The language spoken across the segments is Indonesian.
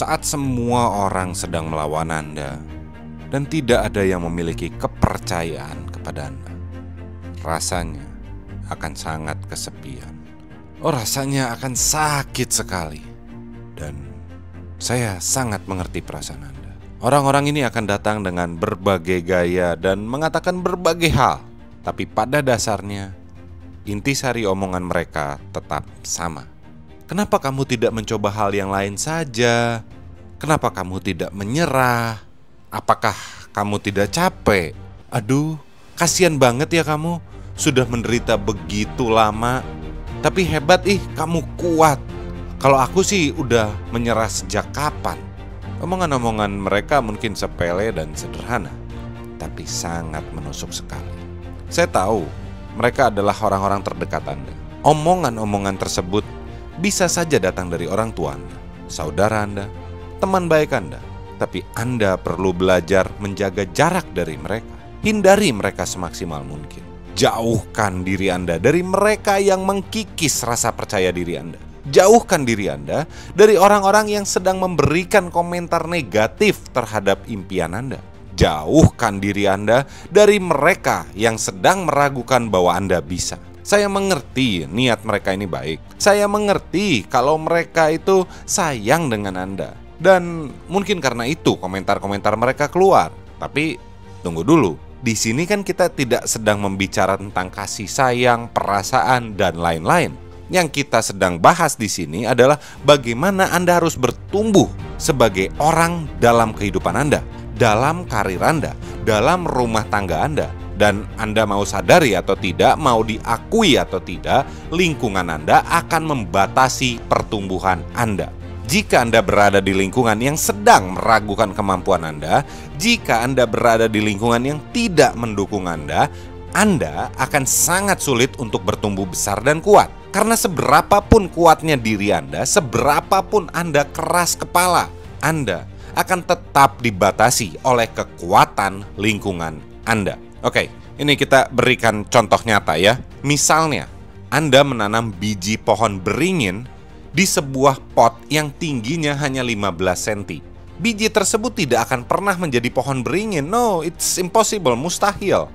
saat semua orang sedang melawan Anda dan tidak ada yang memiliki kepercayaan kepada Anda. Rasanya akan sangat kesepian. Rasanya akan sakit sekali. Dan saya sangat mengerti perasaan Anda. Orang-orang ini akan datang dengan berbagai gaya dan mengatakan berbagai hal. Tapi pada dasarnya, intisari omongan mereka tetap sama. Kenapa kamu tidak mencoba hal yang lain saja? Kenapa kamu tidak menyerah? Apakah kamu tidak capek? Aduh, kasihan banget ya kamu. Sudah menderita begitu lama. Tapi hebat kamu kuat. Kalau aku sih udah menyerah sejak kapan? Omongan-omongan mereka mungkin sepele dan sederhana, tapi sangat menusuk sekali. Saya tahu mereka adalah orang-orang terdekat Anda. Omongan-omongan tersebut bisa saja datang dari orang tua Anda, saudara Anda, teman baik Anda. Tapi Anda perlu belajar menjaga jarak dari mereka. Hindari mereka semaksimal mungkin. Jauhkan diri Anda dari mereka yang mengkikis rasa percaya diri Anda. Jauhkan diri Anda dari orang-orang yang sedang memberikan komentar negatif terhadap impian Anda. Jauhkan diri Anda dari mereka yang sedang meragukan bahwa Anda bisa. Saya mengerti niat mereka ini baik. Saya mengerti kalau mereka itu sayang dengan Anda. Dan mungkin karena itu komentar-komentar mereka keluar. Tapi tunggu dulu. Di sini kan kita tidak sedang membicara tentang kasih sayang, perasaan, dan lain-lain. Yang kita sedang bahas di sini adalah bagaimana Anda harus bertumbuh sebagai orang dalam kehidupan Anda, dalam karir Anda, dalam rumah tangga Anda. Dan Anda mau sadari atau tidak, mau diakui atau tidak, lingkungan Anda akan membatasi pertumbuhan Anda. Jika Anda berada di lingkungan yang sedang meragukan kemampuan Anda, jika Anda berada di lingkungan yang tidak mendukung Anda akan sangat sulit untuk bertumbuh besar dan kuat. Karena seberapapun kuatnya diri Anda, seberapapun Anda keras kepala, Anda akan tetap dibatasi oleh kekuatan lingkungan Anda. Oke, ini kita berikan contoh nyata ya. Misalnya, Anda menanam biji pohon beringin di sebuah pot yang tingginya hanya 15 cm. Biji tersebut tidak akan pernah menjadi pohon beringin. No, it's impossible, mustahil.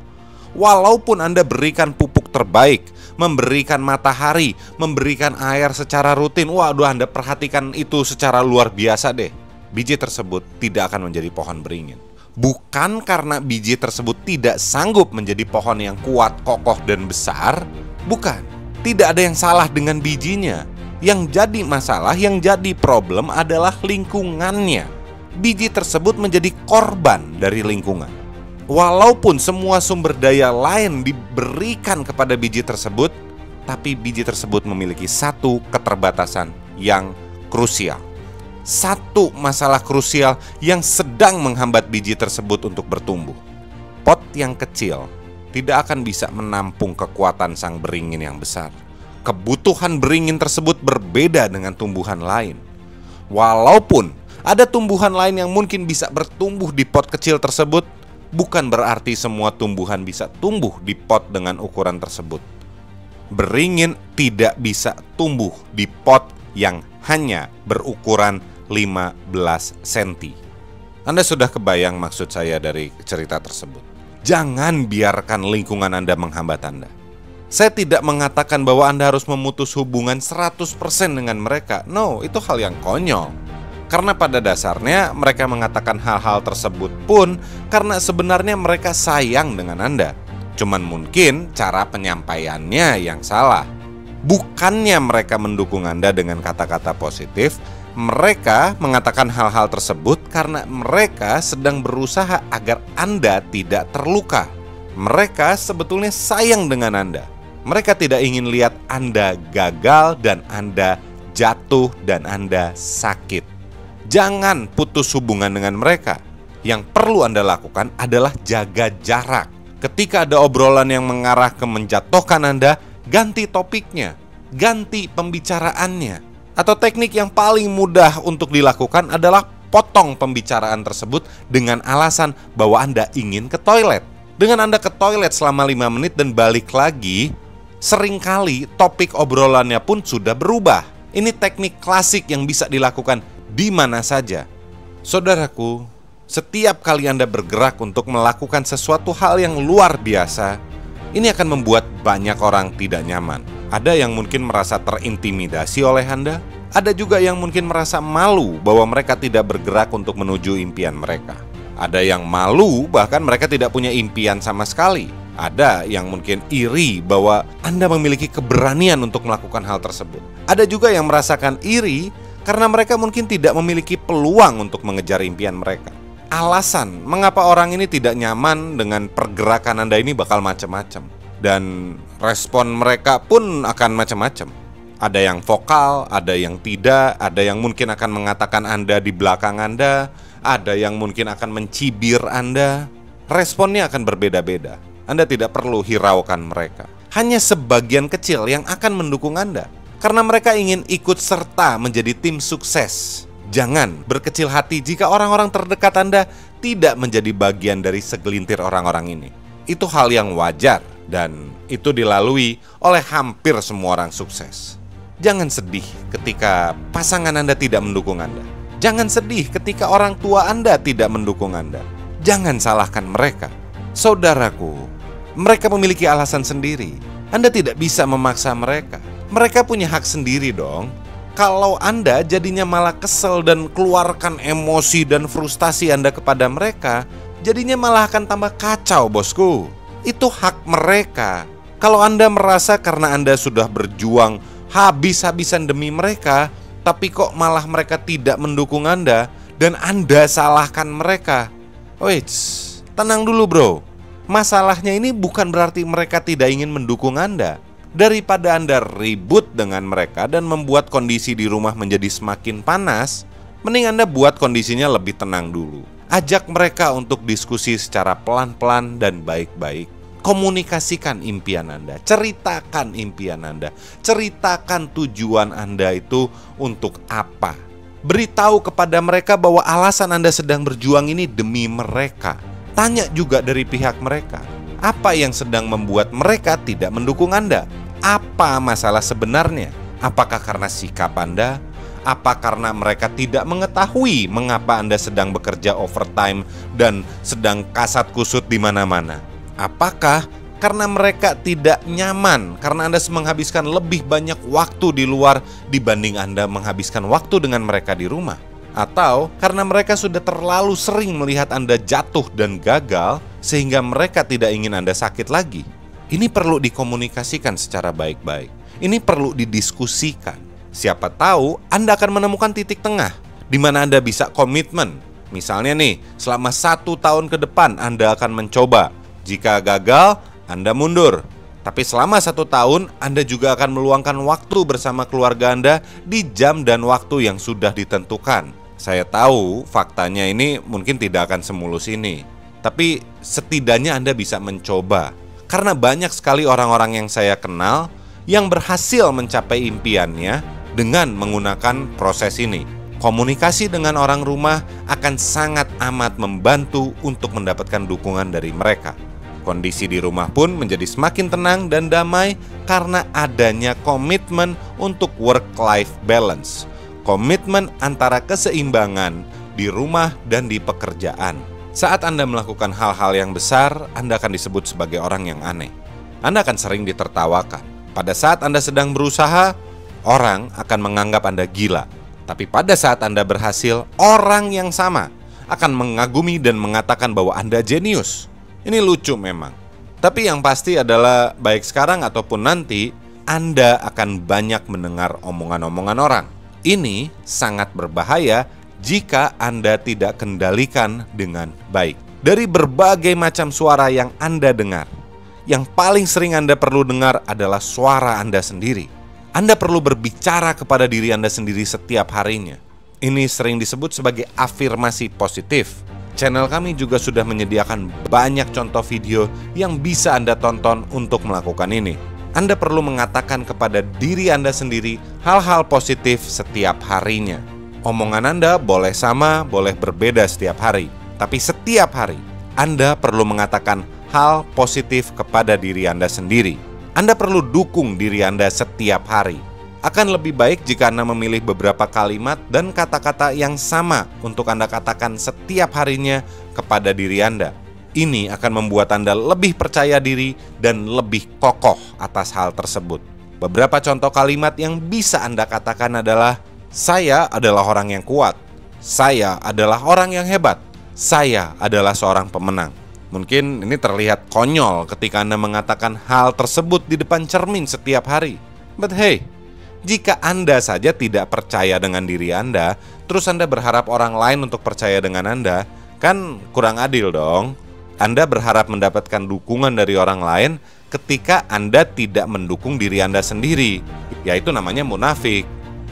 Walaupun Anda berikan pupuk terbaik, memberikan matahari, memberikan air secara rutin, waduh Anda perhatikan itu secara luar biasa deh, biji tersebut tidak akan menjadi pohon beringin. Bukan karena biji tersebut tidak sanggup menjadi pohon yang kuat, kokoh, dan besar. Bukan, tidak ada yang salah dengan bijinya. Yang jadi masalah, yang jadi problem adalah lingkungannya. Biji tersebut menjadi korban dari lingkungan. Walaupun semua sumber daya lain diberikan kepada biji tersebut, tapi biji tersebut memiliki satu keterbatasan yang krusial. Satu masalah krusial yang sedang menghambat biji tersebut untuk bertumbuh. Pot yang kecil tidak akan bisa menampung kekuatan sang beringin yang besar. Kebutuhan beringin tersebut berbeda dengan tumbuhan lain. Walaupun ada tumbuhan lain yang mungkin bisa bertumbuh di pot kecil tersebut, bukan berarti semua tumbuhan bisa tumbuh di pot dengan ukuran tersebut. Beringin tidak bisa tumbuh di pot yang hanya berukuran 15 cm. Anda sudah kebayang maksud saya dari cerita tersebut. Jangan biarkan lingkungan Anda menghambat Anda. Saya tidak mengatakan bahwa Anda harus memutus hubungan 100% dengan mereka. No, itu hal yang konyol. Karena pada dasarnya mereka mengatakan hal-hal tersebut pun karena sebenarnya mereka sayang dengan Anda. Cuman mungkin cara penyampaiannya yang salah. Bukannya mereka mendukung Anda dengan kata-kata positif, mereka mengatakan hal-hal tersebut karena mereka sedang berusaha agar Anda tidak terluka. Mereka sebetulnya sayang dengan Anda. Mereka tidak ingin lihat Anda gagal dan Anda jatuh dan Anda sakit. Jangan putus hubungan dengan mereka. Yang perlu Anda lakukan adalah jaga jarak. Ketika ada obrolan yang mengarah ke menjatuhkan Anda, ganti topiknya, ganti pembicaraannya. Atau teknik yang paling mudah untuk dilakukan adalah potong pembicaraan tersebut dengan alasan bahwa Anda ingin ke toilet. Dengan Anda ke toilet selama 5 menit dan balik lagi, seringkali topik obrolannya pun sudah berubah. Ini teknik klasik yang bisa dilakukan di mana saja. Saudaraku, setiap kali Anda bergerak untuk melakukan sesuatu hal yang luar biasa, ini akan membuat banyak orang tidak nyaman. Ada yang mungkin merasa terintimidasi oleh Anda, ada juga yang mungkin merasa malu bahwa mereka tidak bergerak untuk menuju impian mereka. Ada yang malu bahkan mereka tidak punya impian sama sekali. Ada yang mungkin iri bahwa Anda memiliki keberanian untuk melakukan hal tersebut. Ada juga yang merasakan iri karena mereka mungkin tidak memiliki peluang untuk mengejar impian mereka. Alasan mengapa orang ini tidak nyaman dengan pergerakan Anda ini bakal macam-macam. Dan respon mereka pun akan macam-macam. Ada yang vokal, ada yang tidak, ada yang mungkin akan mengatakan Anda di belakang Anda, ada yang mungkin akan mencibir Anda. Responnya akan berbeda-beda. Anda tidak perlu hiraukan mereka. Hanya sebagian kecil yang akan mendukung Anda, karena mereka ingin ikut serta menjadi tim sukses. Jangan berkecil hati jika orang-orang terdekat Anda tidak menjadi bagian dari segelintir orang-orang ini. Itu hal yang wajar dan itu dilalui oleh hampir semua orang sukses. Jangan sedih ketika pasangan Anda tidak mendukung Anda. Jangan sedih ketika orang tua Anda tidak mendukung Anda. Jangan salahkan mereka. Saudaraku, mereka memiliki alasan sendiri. Anda tidak bisa memaksa mereka. Mereka punya hak sendiri dong. Kalau Anda jadinya malah kesel dan keluarkan emosi dan frustasi Anda kepada mereka, jadinya malah akan tambah kacau, bosku. Itu hak mereka. Kalau Anda merasa karena Anda sudah berjuang habis-habisan demi mereka, tapi kok malah mereka tidak mendukung Anda dan Anda salahkan mereka. Wait, tenang dulu bro. Masalahnya ini bukan berarti mereka tidak ingin mendukung Anda. Daripada Anda ribut dengan mereka dan membuat kondisi di rumah menjadi semakin panas, mending Anda buat kondisinya lebih tenang dulu. Ajak mereka untuk diskusi secara pelan-pelan dan baik-baik. Komunikasikan impian Anda, ceritakan impian Anda, ceritakan tujuan Anda itu untuk apa. Beritahu kepada mereka bahwa alasan Anda sedang berjuang ini demi mereka. Tanya juga dari pihak mereka, apa yang sedang membuat mereka tidak mendukung Anda? Apa masalah sebenarnya? Apakah karena sikap Anda? Apa karena mereka tidak mengetahui mengapa Anda sedang bekerja overtime dan sedang kasat kusut di mana-mana? Apakah karena mereka tidak nyaman karena Anda menghabiskan lebih banyak waktu di luar dibanding Anda menghabiskan waktu dengan mereka di rumah? Atau karena mereka sudah terlalu sering melihat Anda jatuh dan gagal sehingga mereka tidak ingin Anda sakit lagi? Ini perlu dikomunikasikan secara baik-baik. Ini perlu didiskusikan. Siapa tahu Anda akan menemukan titik tengah di mana Anda bisa komitmen. Misalnya nih, selama 1 tahun ke depan Anda akan mencoba. Jika gagal, Anda mundur. Tapi selama 1 tahun, Anda juga akan meluangkan waktu bersama keluarga Anda di jam dan waktu yang sudah ditentukan. Saya tahu faktanya ini mungkin tidak akan semulus ini. Tapi setidaknya Anda bisa mencoba. Karena banyak sekali orang-orang yang saya kenal yang berhasil mencapai impiannya dengan menggunakan proses ini. Komunikasi dengan orang rumah akan sangat amat membantu untuk mendapatkan dukungan dari mereka. Kondisi di rumah pun menjadi semakin tenang dan damai karena adanya komitmen untuk work-life balance. Komitmen antara keseimbangan di rumah dan di pekerjaan. Saat Anda melakukan hal-hal yang besar, Anda akan disebut sebagai orang yang aneh. Anda akan sering ditertawakan. Pada saat Anda sedang berusaha, orang akan menganggap Anda gila. Tapi pada saat Anda berhasil, orang yang sama akan mengagumi dan mengatakan bahwa Anda jenius. Ini lucu memang. Tapi yang pasti adalah baik sekarang ataupun nanti, Anda akan banyak mendengar omongan-omongan orang. Ini sangat berbahaya jika Anda tidak kendalikan dengan baik. Dari berbagai macam suara yang Anda dengar, yang paling sering Anda perlu dengar adalah suara Anda sendiri. Anda perlu berbicara kepada diri Anda sendiri setiap harinya. Ini sering disebut sebagai afirmasi positif. Channel kami juga sudah menyediakan banyak contoh video yang bisa Anda tonton untuk melakukan ini. Anda perlu mengatakan kepada diri Anda sendiri hal-hal positif setiap harinya. Omongan Anda boleh sama, boleh berbeda setiap hari. Tapi setiap hari, Anda perlu mengatakan hal positif kepada diri Anda sendiri. Anda perlu dukung diri Anda setiap hari. Akan lebih baik jika Anda memilih beberapa kalimat dan kata-kata yang sama untuk Anda katakan setiap harinya kepada diri Anda. Ini akan membuat Anda lebih percaya diri dan lebih kokoh atas hal tersebut. Beberapa contoh kalimat yang bisa Anda katakan adalah, saya adalah orang yang kuat, saya adalah orang yang hebat, saya adalah seorang pemenang. Mungkin ini terlihat konyol ketika Anda mengatakan hal tersebut di depan cermin setiap hari. But hey, jika Anda saja tidak percaya dengan diri Anda, terus Anda berharap orang lain untuk percaya dengan Anda, kan kurang adil dong. Anda berharap mendapatkan dukungan dari orang lain ketika Anda tidak mendukung diri Anda sendiri. Yaitu namanya munafik.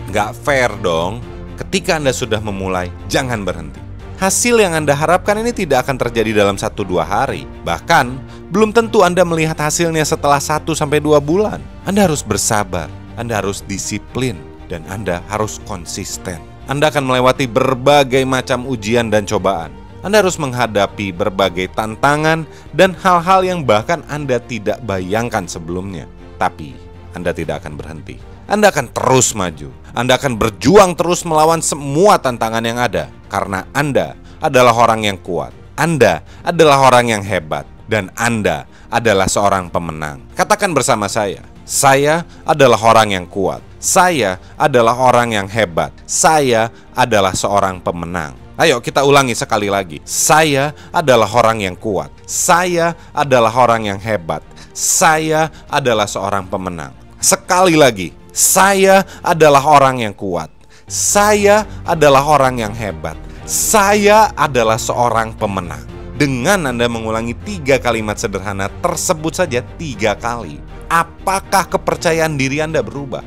Nggak fair dong. Ketika Anda sudah memulai, jangan berhenti. Hasil yang Anda harapkan ini tidak akan terjadi dalam 1-2 hari. Bahkan, belum tentu Anda melihat hasilnya setelah 1-2 bulan. Anda harus bersabar. Anda harus disiplin, dan Anda harus konsisten. Anda akan melewati berbagai macam ujian dan cobaan. Anda harus menghadapi berbagai tantangan dan hal-hal yang bahkan Anda tidak bayangkan sebelumnya. Tapi, Anda tidak akan berhenti. Anda akan terus maju. Anda akan berjuang terus melawan semua tantangan yang ada. Karena Anda adalah orang yang kuat. Anda adalah orang yang hebat. Dan Anda adalah seorang pemenang. Katakan bersama saya adalah orang yang kuat. Saya adalah orang yang hebat. Saya adalah seorang pemenang. Ayo kita ulangi sekali lagi. Saya adalah orang yang kuat. Saya adalah orang yang hebat. Saya adalah seorang pemenang. Sekali lagi. Saya adalah orang yang kuat. Saya adalah orang yang hebat. Saya adalah seorang pemenang. Dengan Anda mengulangi 3 kalimat sederhana tersebut saja 3 kali, apakah kepercayaan diri Anda berubah?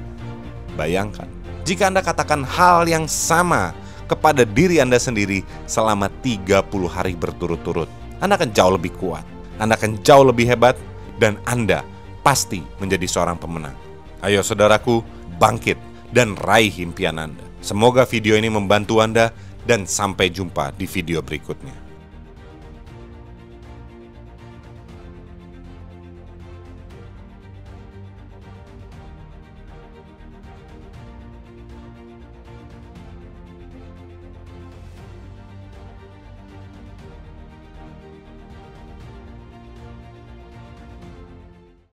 Bayangkan, jika Anda katakan hal yang sama kepada diri Anda sendiri selama 30 hari berturut-turut, Anda akan jauh lebih kuat, Anda akan jauh lebih hebat, dan Anda pasti menjadi seorang pemenang. Ayo saudaraku, bangkit dan raih impian Anda. Semoga video ini membantu Anda, dan sampai jumpa di video berikutnya.